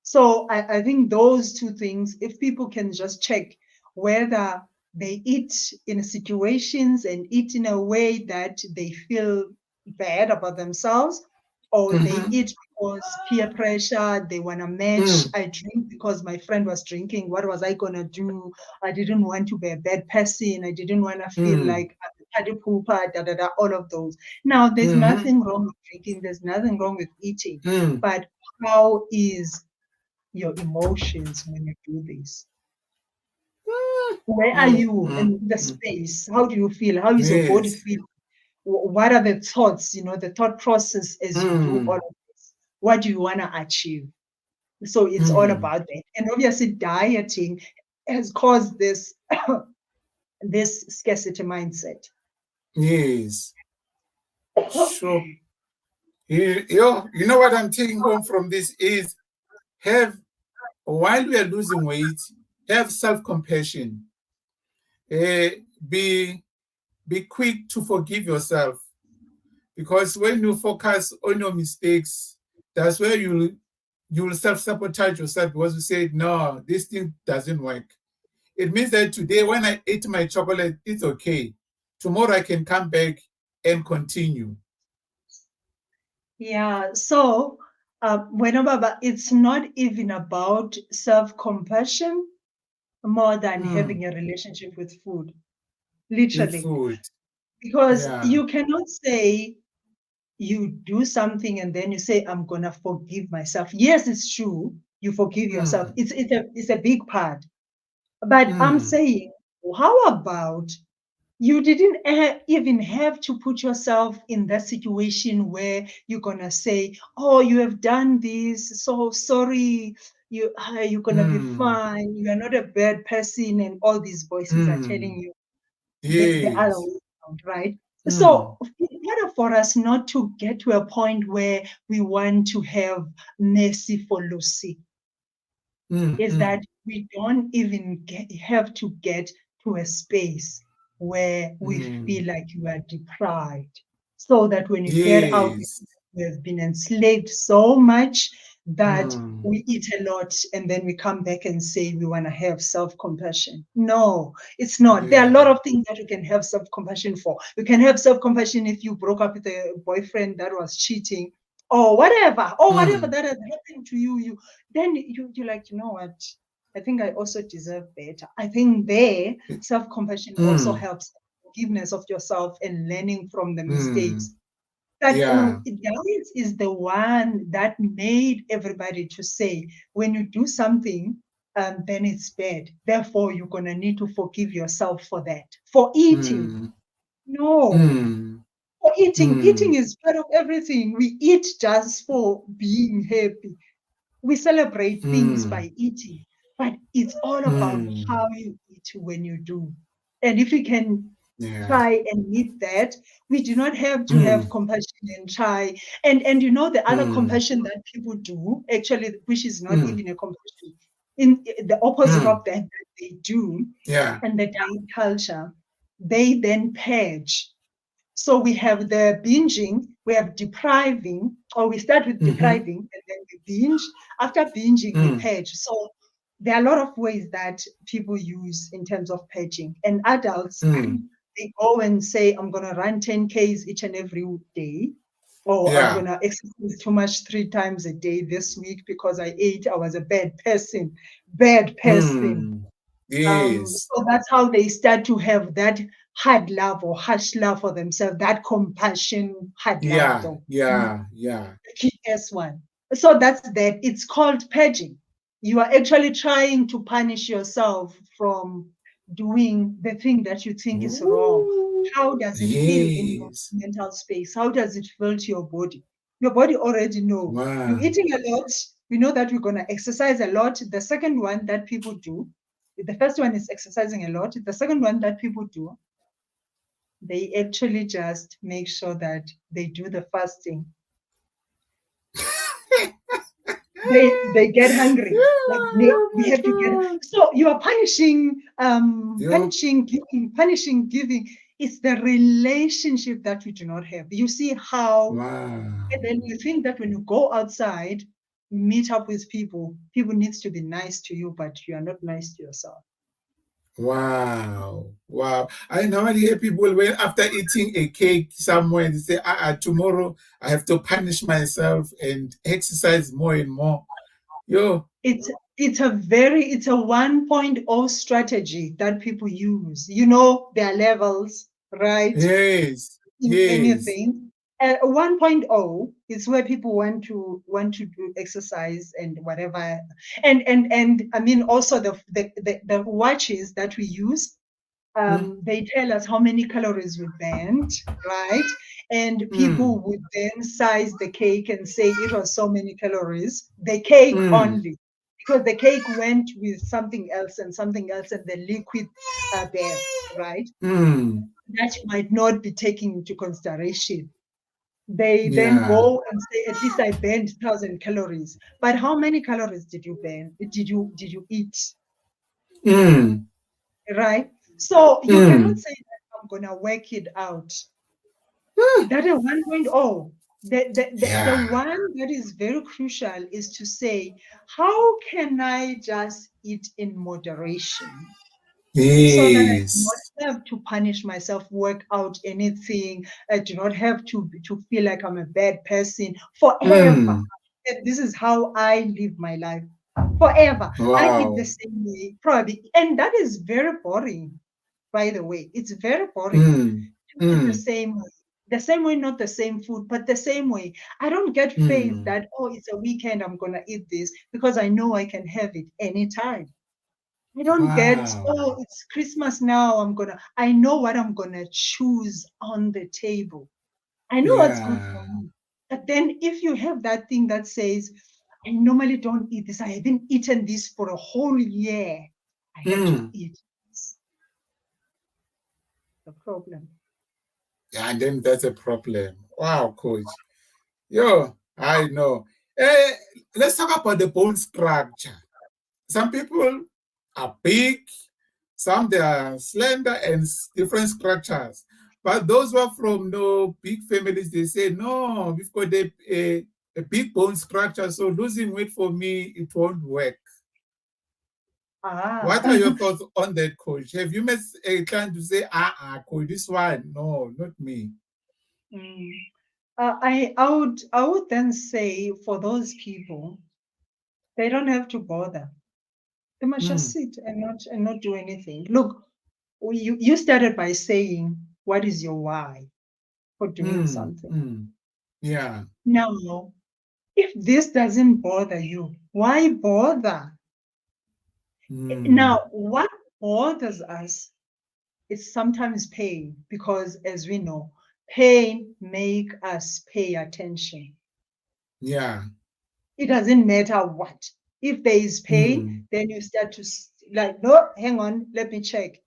So I think those two things, if people can just check whether they eat in situations and eat in a way that they feel bad about themselves, or they Mhm. eat because peer pressure, they want to match. Mm. I drink because my friend was drinking. What was I going to do? I didn't want to be a bad person. I didn't want to feel Mm. like a party pooper, da, da, da, all of those. Now, there's Mhm. nothing wrong with drinking. There's nothing wrong with eating. Mm. But how is your emotions when you do this? Where are Mm. you Mm. in the Mm. space? How do you feel? How is your body Yes. feeling? What are the thoughts, the thought process as you do all Mm. of this? What do you want to achieve? So it's all Mm. about that. And obviously, dieting has caused this this scarcity mindset. Yes. Sure. You know what I'm taking home from this is have, while we are losing weight, have self-compassion. Uh, be be quick to forgive yourself, because when you focus on your mistakes, that's where you'll self-sabotage yourself, because you say, no, this thing doesn't work. It means that today when I ate my chocolate, it's okay. Tomorrow I can come back and continue. Yeah, so whenever it's not even about self-compassion more than Mm, having a relationship with food, with literally. food. Because Yeah. you cannot say you do something and then you say, I'm gonna forgive myself. Yes, it's true, you forgive yourself. Mm, It's a big part. But I'm mm, saying, how about you didn't even have to put yourself in that situation where you're gonna say, "Oh, you have done this, so sorry. You're gonna be mm, fine. You are not a bad person," and all these voices are telling mm. you the other Yes. way around, right? Mm, So, in order for us not to get to a point where we want to have mercy for Lucy, mm, is that mm, we don't even have to get to a space where we mm. feel like you are deprived. So that when you get out, Yes. we have been enslaved so much that Mm, we eat a lot and then we come back and say we want to have self compassion. No, it's not. There are a yeah. lot of things that you can have self compassion for. You can have self compassion if you broke up with a boyfriend that was cheating or whatever Mm, that has happened to you. Then you're like, you know what? I think I also deserve better. I think there self compassion also mm, helps forgiveness of yourself and learning from the mm. mistakes. That Yeah. Dallas is the one that made everybody to say, when you do something, then it's bad. Therefore, you're going to need to forgive yourself for that. For eating, Mm, no. mm, For eating mm, is part of everything. We eat just for being happy. We celebrate things mm, by eating, but it's all about mm. how you eat when you do. And if we can Yeah. try and meet that, we do not have to have Mm, compassion and try. And the other mm, compassion that people do, actually, which is not mm, even a compassion, in the opposite mm. of that they do, Yeah. and the diet culture, they then purge. So we have the binging, we have depriving, or we start with Mm-hmm. depriving and then we binge. After binging, we Mm, purge. So there are a lot of ways that people use in terms of purging. And adults, mm. they go and say, I'm going to run 10 Ks each and every day, or I'm Yeah. going to exercise too much 3 times a day this week because I was a bad person. Bad person. Mm. Yes. So that's how they start to have that hard love or harsh love for themselves, that compassion, hard love, Yeah. though. Yeah. Yeah. PS one. So that's that. It's called purging. You are actually trying to punish yourself from doing the thing that you think is wrong. Ooh. How does it feel in your Yes. mental space? How does it feel to your body? Your body already know. You're Wow. eating a lot. We know that we're going to exercise a lot. The second one that people do, the first one is exercising a lot. The second one that people do, they actually just make sure that they do the fasting. They get hungry. Like Oh we my have to get. God. So you are punishing, Yo. punishing, giving. It's the relationship that we do not have. You see how, and Wow. then you think that when you go outside, meet up with people, people needs to be nice to you, but you are not nice to yourself. Wow. Wow. I normally hear people when after eating a cake somewhere, they say, tomorrow I have to punish myself and exercise more and more. Yo. It's a 1.0 strategy that people use. You know, there are levels, right? Yes. In Yes. anything. 1.0 is where people want to do exercise and whatever. And I mean also the watches that we use, Mm, they tell us how many calories we burned, right? And mm, people would then size the cake and say it was so many calories, the cake mm. only. because the cake went with something else, and the liquid bear, right? Mm. That you might not be taking into consideration. They then Yeah. go and say, at least I burned 1,000 calories. But how many calories did you burn? Did you eat? Mm. Right? So you cannot Mm. say that I'm gonna work it out. Mm. That is 1.0. The Yeah. one that is very crucial is to say, how can I just eat in moderation so that I do not Yes. have to punish myself, work out anything. I do not have to feel like I'm a bad person forever. Mm. And this is how I live my life forever. I eat the Wow. same way, probably. And that is very boring, by the way. It's very boring Mm. to eat the Mm. same way. The same way, not the same food, but the same way. I don't get faith Mm. that, oh, it's a weekend, I'm going to eat this because I know I can have it anytime. I don't get, Wow. oh, it's Christmas now. I know what I'm gonna choose on the table. I know what's good for Yeah. me. But then if you have that thing that says, I normally don't eat this, I haven't eaten this for a whole year, I have to Mm. eat this. The problem. Yeah, and then that's a problem. Wow, coach. Yo, I know. Eh, let's talk about the bone structure. Some people are big, some they are slender and different structures. But those who are from no big families, they say, no, we've got a big bone structure, so losing weight for me, it won't work. Ah, What are your thoughts on that, coach? Have you met a client to say, coach, this one? No, not me. mm. I would then say for those people, they don't have to bother. They must just Mm, sit and not do anything. Look, you started by saying, what is your why for doing mm, something? mm. Yeah. Now, if this doesn't bother you, why bother? Mm, Now, what bothers us is sometimes pain, because as we know, pain make us pay attention. yeah. It doesn't matter what. If there is pain, Mm, then you start to like, no, hang on, let me check.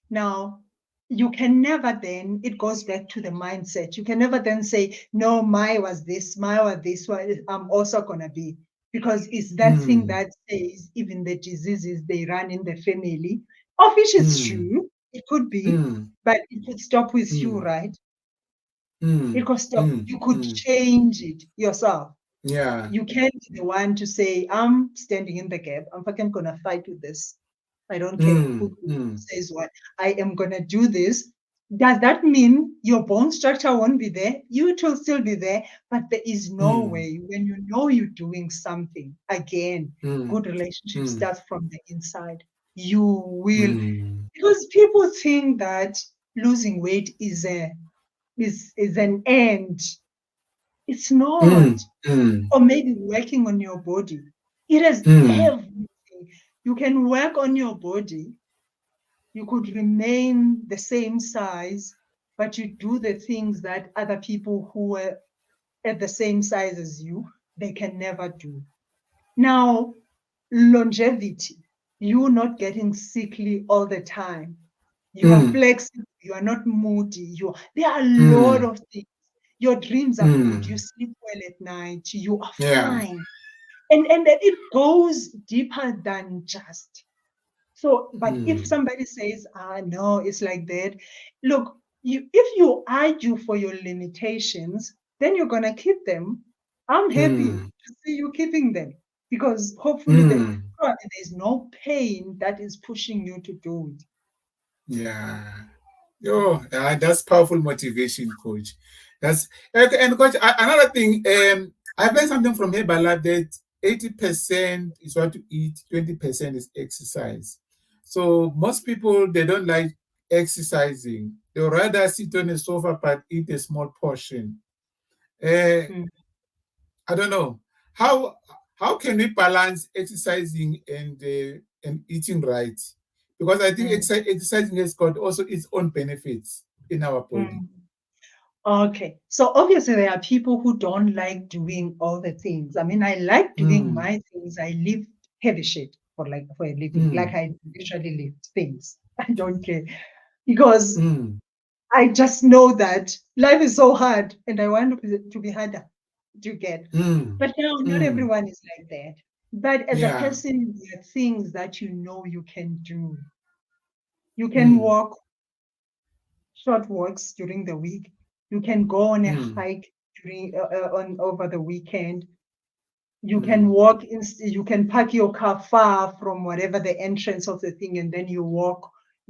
Now, you can never then, it goes back to the mindset. You can never then say, no, my was this, my was this, I'm also going to be. Because it's that thing mm, that says even the diseases they run in the family, of which is mm, true, it could be, mm, but it could stop with you, mm, right? It mm, could stop. mm, You could mm. change it yourself. Yeah. You can't be the one to say, I'm standing in the gap. I'm fucking going to fight with this. I don't care Mm, who mm, says what. I am going to do this. Does that mean your bone structure won't be there? You will still be there, but there is no mm, way when you know you're doing something. Again, mm, good relationship mm, starts from the inside. You will, mm, because people think that losing weight is an end. It's mm, not. mm, Or maybe working on your body. It is mm, everything. You can work on your body. You could remain the same size, but you do the things that other people who were at the same size as you, they can never do. Now, longevity, you not getting sickly all the time. You are mm, flexible. You are not moody. There are a lot mm, of things. Your dreams are good. You mm. sleep well at night. You are Yeah. fine. And then it goes deeper than just. So, but if Mm, somebody says, no, it's like that, look, if you argue for your limitations, then you're going to keep them. I'm happy mm, to see you keeping them, because hopefully mm. probably there's no pain that is pushing you to do it. Yeah. Oh, that's powerful motivation, coach. That's and coach. Another thing, I've learned something from Herbalife that 80% is what to eat, 20% is exercise. So most people they don't like exercising. They rather sit on a sofa but eat a small portion. Uh, Mm, I don't know how can we balance exercising and eating right? Because I think mm, exercising has got also its own benefits in our body. mm. Okay. So obviously there are people who don't like doing all the things. I mean, I like doing Mm, my things. I live heavy shit for a living. Like Mm. I literally lift things. I don't care because Mm. I just know that life is so hard and I want to be harder to get. Mm. But now, not Mm. everyone is like that. But as a Yeah. person, there are things that you know you can do. You can Mm. walk short walks during the week. You can go on a Mm. hike on over the weekend. You can Mm. walk you can park your car far from whatever the entrance of the thing, and then you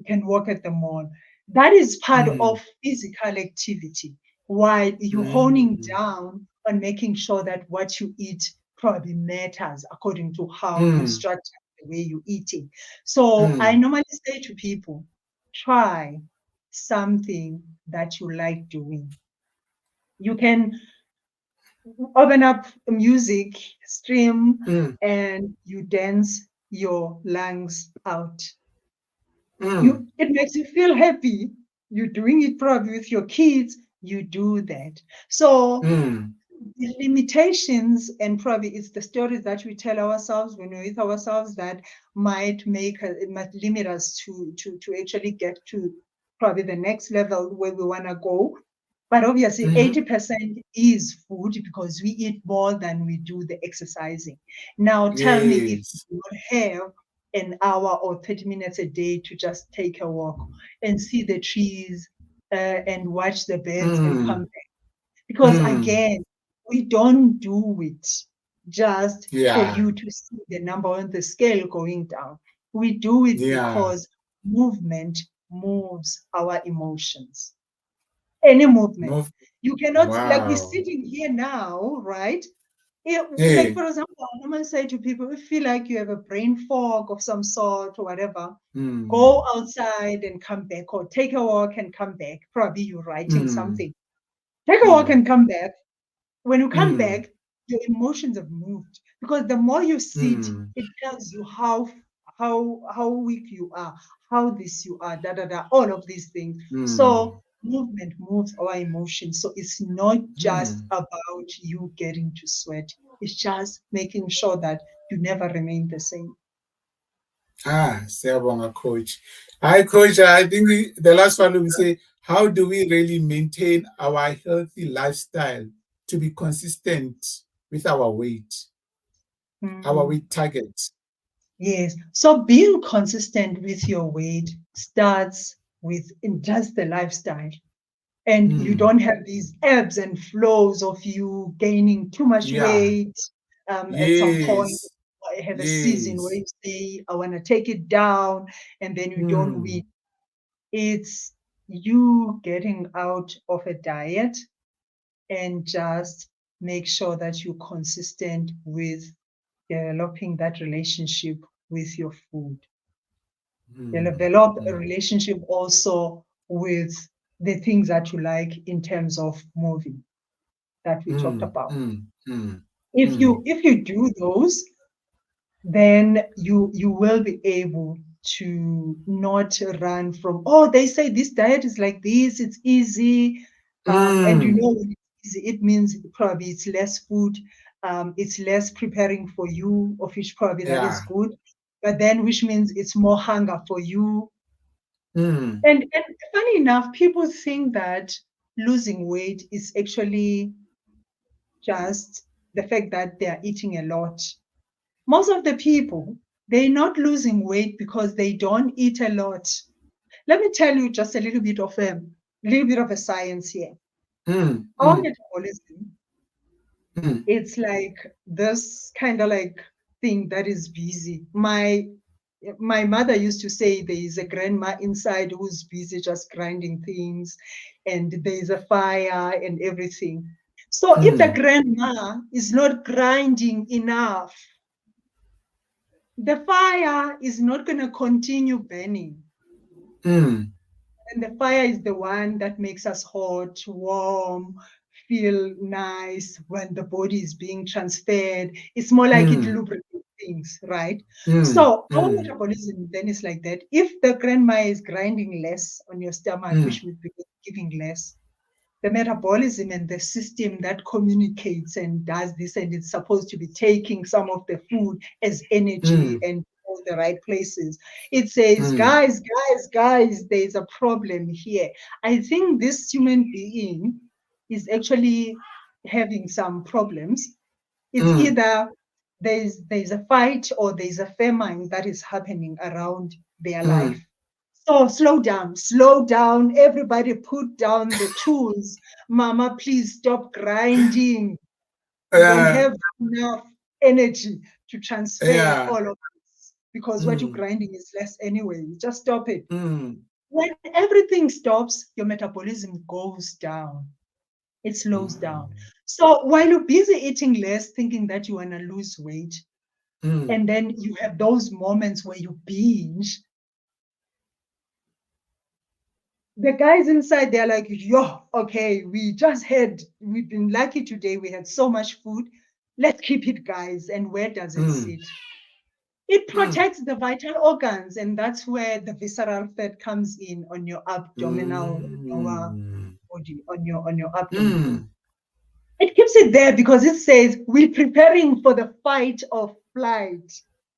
can walk at the mall. That is part Mm. of physical activity, while you're honing Mm. down on making sure that what you eat probably matters according to how you Mm. structure the way you're eating. So I Mm. normally say to people, try something that you like doing. You can open up music, stream, Mm. and you dance your lungs out. Mm. It makes you feel happy. You're doing it probably with your kids. You do that. So Mm. the limitations and probably it's the stories that we tell ourselves when we're with ourselves that it might limit us to actually get to probably the next level where we want to go. But obviously, Mhm. 80% is food because we eat more than we do the exercising. Now, tell me if Yes. you would have an hour or 30 minutes a day to just take a walk and see the trees and watch the birds and come Mm. back. Because Mm. again, we don't do it just for Yeah. you to see the number on the scale going down. We do it Yeah. because movement moves our emotions. Any movement. Move. You cannot, like we're Wow. sitting here now, right? Like, Hey. for example, I normally say to people, if you feel like you have a brain fog of some sort or whatever, go Mm. outside and come back, or take a walk and come back. Probably you're writing Mm. something. Take a walk Mm. and come back. When you come Mm. back, your emotions have moved because the more you sit, Mm. it tells you how weak you are, how this you are, da da da, all of these things. Mm. So movement moves our emotions. So it's not just Mm. about you getting to sweat. It's just making sure that you never remain the same. Siyabonga, coach. Hi, coach. I think the last one we say, how do we really maintain our healthy lifestyle to be consistent with our Mm. weight targets? Yes. So being consistent with your weight starts with in just the lifestyle. And you Mm. don't have these ebbs and flows of you gaining too much Yeah. weight at some point. Yes. I have a season where Yes. you say, I want to take it down, and then you don't Mm. win. It's you getting out of a diet and just make sure that you're consistent with developing that relationship with your food. Mm. Develop a Mm. relationship also with the things that you like in terms of moving that we talked Mm. about. Mm. Mm. If Mm. you do those, then you will be able to not run from, oh, they say this diet is like this, it's easy, and you Mm. know when it's easy, it means probably it's less food, it's less preparing for you, of which probably that is Yeah. good, but then which means it's more hunger for you. Mm. And funny enough, people think that losing weight is actually just the fact that they are eating a lot. Most of the people, they're not losing weight because they don't eat a lot. Let me tell you just a little bit of a science here. Mm. Our Mm. metabolism, Mm. it's like this kind of like thing that is busy. My mother used to say there is a grandma inside who's busy just grinding things, and there is a fire and everything. So if the Mm. grandma is not grinding enough, the fire is not going to continue burning. Mm. And the fire is the one that makes us hot, warm, feel nice when the body is being transferred. It's more like it Mm. lubricates things, right? Mm. So our Mm. metabolism then is like that. If the grandma is grinding less on your stomach, Mm. which would be giving less, the metabolism and the system that communicates and does this, and it's supposed to be taking some of the food as energy and all the right places. It says, guys, there's a problem here. I think this human being is actually having some problems. It's either there's a fight or there's a famine that is happening around their life. So slow down, everybody put down the tools. Mama, please stop grinding. We don't have enough energy to transfer Yeah. all of this because what you're grinding is less anyway. Just stop it. Mm. When everything stops, your metabolism goes down. It slows down. So while you're busy eating less, thinking that you want to lose weight, and then you have those moments where you binge, the guys inside, they're like, yo, okay, we've been lucky today. We had so much food. Let's keep it, guys. And where does it sit? It protects the vital organs. And that's where the visceral fat comes in on your abdominal lower body, on your abdomen. It keeps it there because it says we're preparing for the fight or flight.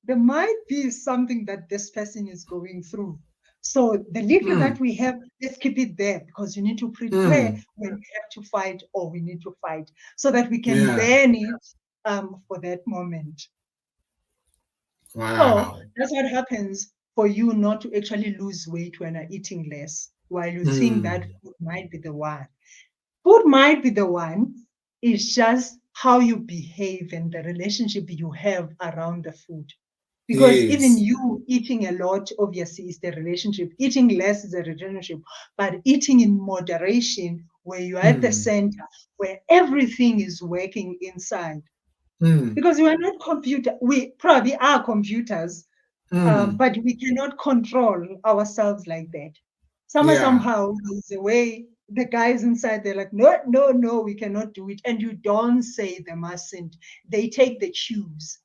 There might be something that this person is going through. So the little that we have, let's keep it there because you need to prepare when we have to fight or we need to fight so that we can burn it for that moment. So Wow. that's what happens for you not to actually lose weight when you're eating less, while you think that food might be the one. Food might be the one, it's just how you behave and the relationship you have around the food. Because even Yes. you eating a lot, obviously, is the relationship. Eating less is a relationship, but eating in moderation, where you're at the center, where everything is working inside. Because we are not computer, we probably are computers, but we cannot control ourselves like that. Yeah. Somehow there's a way the guys inside, they're like, no, no, no, we cannot do it. And you don't say they mustn't. They take the cues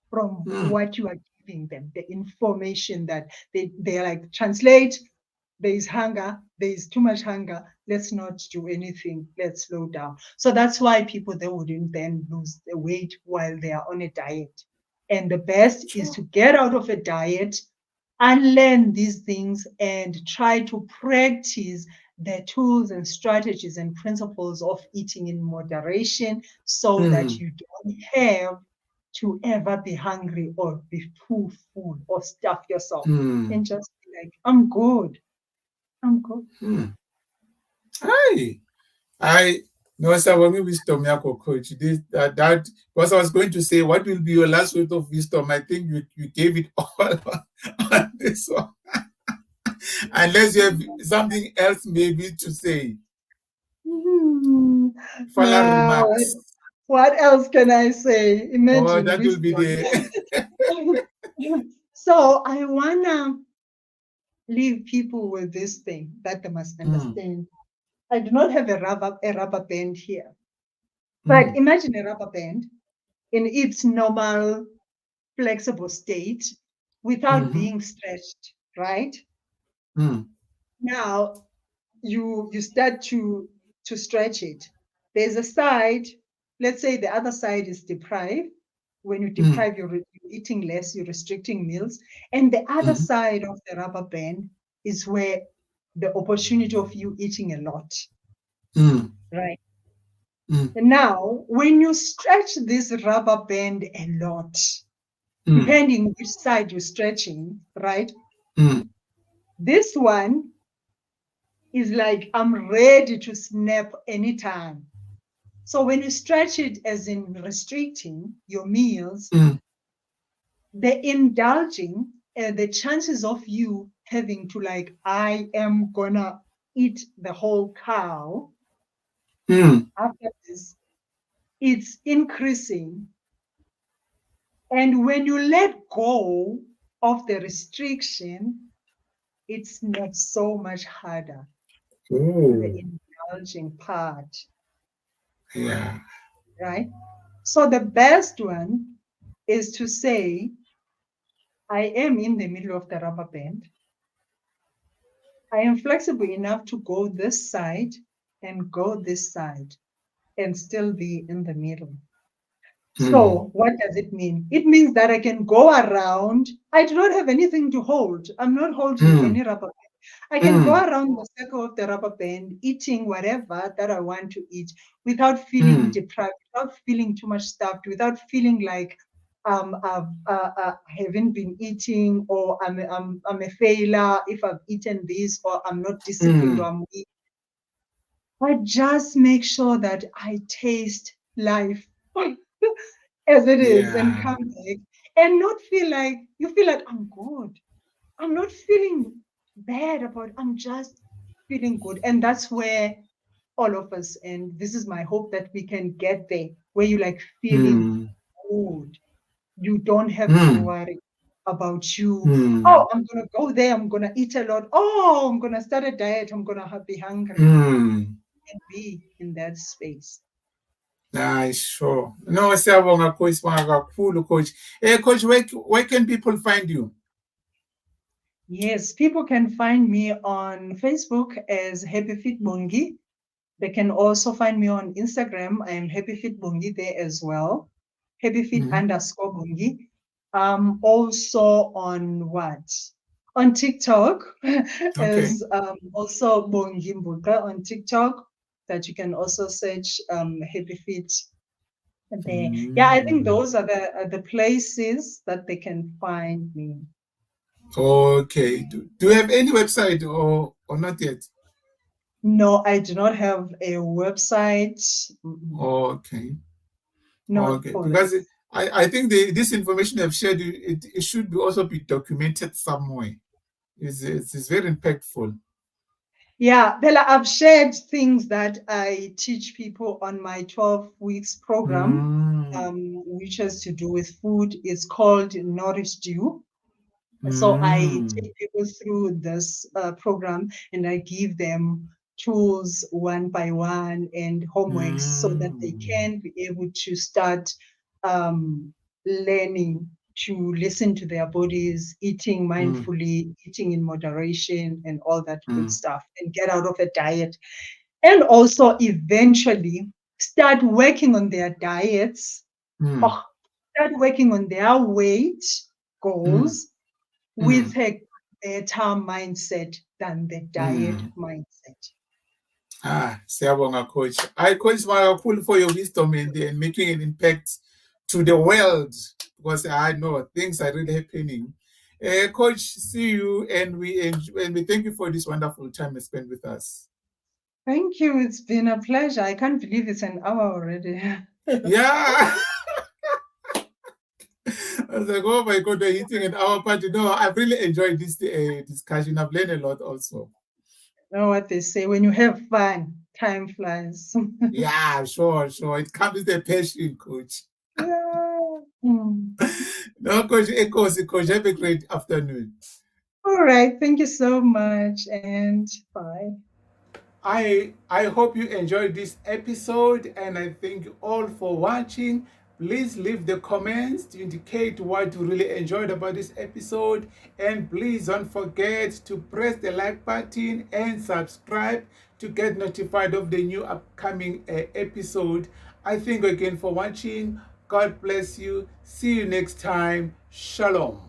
from what you are giving them, the information that they're like, translate, there is hunger, there is too much hunger, let's not do anything, let's slow down. So that's why people, they wouldn't then lose the weight while they are on a diet. And the best is to get out of a diet, unlearn these things, and try to practice the tools and strategies and principles of eating in moderation so that you don't have to ever be hungry or be too full or stuff yourself and just be like, I'm good. I'm good. Hi. I no, sir, when we wisdom, Yako coach, this that because I was going to say, what will be your last word of wisdom? I think you gave it all on this one. Unless you have something else maybe to say. Hmm. Final Now, remarks. what else can I say? Oh, Imagine that will be wisdom. the So I wanna leave people with this thing that they must understand. I do not have a rubber band here, but imagine a rubber band in its normal flexible state without being stretched, right? Now you start to stretch it. There's a side, let's say the other side is deprived. When you deprive, you're eating less, you're restricting meals. And the other side of the rubber band is where the opportunity of you eating a lot, right? And now, when you stretch this rubber band a lot, depending which side you're stretching, right? This one is like, I'm ready to snap anytime. So when you stretch it as in restricting your meals, the indulging, the chances of you having to like, I am gonna eat the whole cow after this, it's increasing. And when you let go of the restriction, it's not so much harder to the indulging part, yeah. right? So the best one is to say, I am in the middle of the rubber band. I am flexible enough to go this side, and go this side and still be in the middle. Mm. So, what does it mean? It means that I can go around. I do not have anything to hold. I'm not holding Mm. any rubber band. I can go Mm. around the circle of the rubber band, eating whatever that I want to eat without feeling Mm. deprived, without feeling too much stuffed, without feeling like I haven't been eating, or I'm a failure if I've eaten this, or I'm not disciplined, or Mm. I'm weak. I just make sure that I taste life as it is and Yeah. come back and not feel like you feel like I'm good. I'm not feeling bad about it. I'm just feeling good. And that's where all of us, and this is my hope that we can get there, where you like feeling Mm. good. You don't have to Mm. worry about you. Mm. Oh, I'm gonna go there, I'm gonna eat a lot. Oh, I'm gonna start a diet, I'm gonna be hungry Mm. and be in that space. Nice, sure. No, siyabonga coach, sibonga kakhulu coach. Coach, where can people find you? Yes, people can find me on Facebook as HappyFit Bongy. They can also find me on Instagram. I am HappyFit Bongi there as well. HappyFit Mhm. underscore Bongi. Also on what? On TikTok Okay. as also Bongi Mbuka on TikTok that you can also search HappyFit there. Yeah, I think Mm. those are the places that they can find me. Okay. Do you have any website or not yet? No, I do not have a website. Okay. Not Okay. for Because this. I think this information I've shared, it should be also be documented somewhere. It's very impactful. Yeah, Bella, I've shared things that I teach people on my 12 weeks program, Mm. which has to do with food. It's called Nourished You. So I Mm. take people through this program and I give them tools one by one and homeworks so that they Mm. can be able to start um, learning to listen to their bodies, eating Mm. mindfully, eating in moderation, and all that good Mm. stuff, and get out of a diet. And also eventually start working on their diets, Mm. or start working on their weight Mm. goals with Mm. a better mindset than the diet Mm. mindset. Siyabonga coach. I coach kakhulu for your wisdom and making an impact to the world because I know things are really happening. Coach, see you and we thank you for this wonderful time you spent with us. Thank you. It's been a pleasure. I can't believe it's an hour already. Yeah. I was like, oh my God, we're hitting an hour, but I've really enjoyed this discussion. I've learned a lot also. You know what they say, when you have fun, time flies. Yeah, sure, sure. It comes with a passion, coach. Yeah. Mm. No, coach, coach, have a great afternoon. All right. Thank you so much. And bye. I hope you enjoyed this episode and I thank you all for watching. Please leave the comments to indicate what you really enjoyed about this episode, and please don't forget to press the like button and subscribe to get notified of the new upcoming episode. I thank you again for watching. God bless you. See you next time. Shalom.